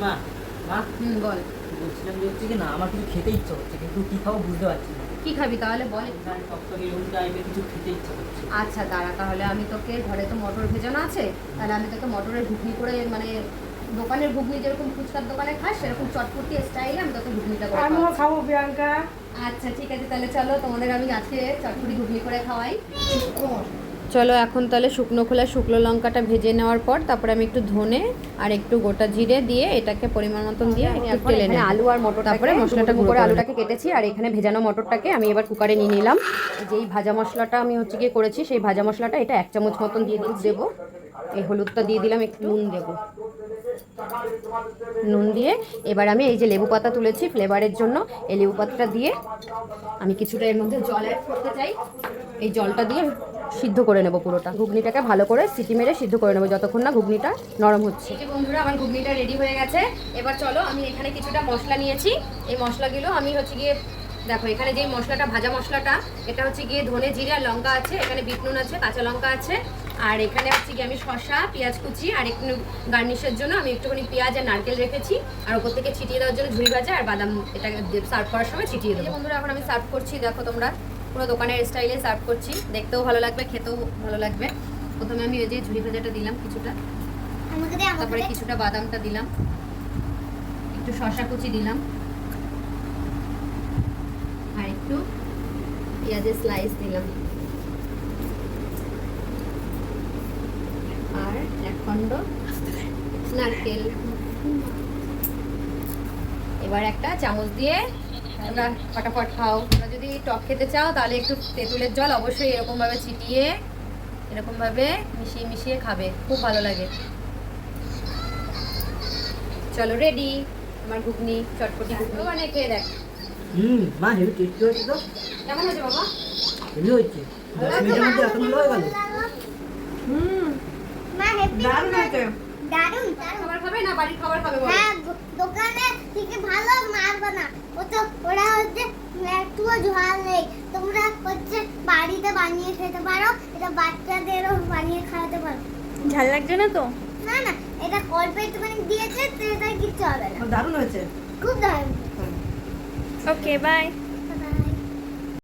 মা মা বল। বলছিলাম যে হচ্ছে কি না, আমার কিছু খেতে ইচ্ছা হচ্ছে, কিন্তু কি খাবো বুঝতে পারছি না। কি খাবি তাহলে বল। টকটকে এরকম টাইপের কিছু খেতে ইচ্ছা করছে। আচ্ছা দাঁড়া, তাহলে আমি তোকে, ঘরে তো মটর ভেজানো আছে, তাহলে আমি তোকে মটরের ঘুগনি করে, মানে দোকানের ঘুগনি যেরকম ফুচকার দোকানে খাস সেরকম চটপটি স্টাইলে আমি তোকে ঘুগনিটা করে আমিও খাবো প্রিয়াঙ্কা। আচ্ছা ঠিক আছে, তাহলে চলো তোমাদের আমি আজকে চটপটি ঘুগনি করে খাওয়াই। চলো এখন তাহলে শুকনো খোলা শুকনো লঙ্কাটা ভেজে নেওয়ার পর তারপরে আমি একটু ধনে আর একটু গোটা জিরে দিয়ে এটাকে পরিমাণ মতন দিয়ে একটু তেলে নেব। আলু আর মটর, তারপরে মশলাটা করে আলুটাকে কেটেছি আর এখানে ভেজানো মটরটাকে আমি এবার কুকারে নিয়ে নিলাম। যেই ভাজা মশলাটা আমি হচ্ছে গিয়ে করেছি সেই ভাজা মশলাটা এটা 1 চামচ মতন দিয়ে দেবো। এই হলুদটা দিয়ে দিলাম, একটু নুন দেবো। নুন দিয়ে এবার আমি এই যে লেবু পাতা তুলেছি ফ্লেভারের জন্য, এই লেবু পাতাটা দিয়ে আমি কিছুটা এর মধ্যে জল অ্যাড করতে চাই। এই জলটা দিয়ে সিদ্ধ করে নেব পুরোটা। ঘুগনিটাকে ভালো করে সিটি মেরে সিদ্ধ করে নেব যতক্ষণ না ঘুগনিটা নরম হচ্ছে। এই যে বন্ধুরা আমার ঘুগনিটা রেডি হয়ে গেছে। এবার চলো আমি এখানে কিছুটা মশলা নিয়েছি, এই মশলাগুলো আমি হচ্ছে গিয়ে দেখো এখানে যে মশলাটা ভাজা মশলাটা এটা হচ্ছে গিয়ে ধনে জিরে আর লঙ্কা আছে, এখানে বিট নুন আছে, কাঁচা লঙ্কা আছে, আর এখানে হচ্ছে গিয়ে আমি শসা পেঁয়াজ কুচি আর একটু গার্নিশের জন্য আমি একটুখানি পেঁয়াজ আর নারকেল রেখেছি, আর ওপর থেকে ছিটিয়ে দেওয়ার জন্য ঝুড়ি ভাজা আর বাদাম এটাকে সার্ভ করার সময় ছিটিয়ে দেবো। বন্ধুরা এখন আমি সার্ভ করছি, দেখো তোমরা পুরো দোকানের স্টাইলে সার্ভ করছি, দেখতেও ভালো লাগবে খেতেও ভালো লাগবে। প্রথমে আমি ওই যে ঝুড়ি ভাজাটা দিলাম কিছুটা, তারপরে কিছুটা বাদামটা দিলাম, একটু শসা কুচি দিলাম, আর একটু পেঁয়াজের স্লাইস দিলাম, আর এক খণ্ড নারকেল। এবার একটা চামচ দিয়ে তোমরা ফটাফট খাও। তোমরা যদি টক খেতে চাও তাহলে একটু তেঁতুলের জল অবশ্যই এরকমভাবে ছিটিয়ে এরকমভাবে মিশিয়ে মিশিয়ে খাবে, খুব ভালো লাগে। চলো রেডি আমার ঘুগনি, চটপটি ঘুগনি বানিয়ে খেয়ে দেখ। মা হেভি টেস্টি হয়েছে তো। কেমন হয়েছে বাবা? হেভি হয়েছে, 10 মিনিটের মধ্যে এত ভালো হয়ে গেল। মা হেভি দারুণ হয়েছে। দারুণ খাবার খাবে না বাড়ির খাবার খাবে বলো? হ্যাঁ, দোকানে থেকে ভালো মারবে না, ও তো ওরা হচ্ছে একটুও ঝাল নেই। তোমরা হচ্ছে বাড়িতে বানিয়ে খেতে পারো, এটা বাচ্চাদেরও বানিয়ে খাওয়াতে পারো। ঝাল লাগছে না তো? না না, এটা অল্প একটুখানি দিয়েছে তো এটা কিচ্ছু হবে না। দারুণ হয়েছে। খুব দারুণ। Okay bye.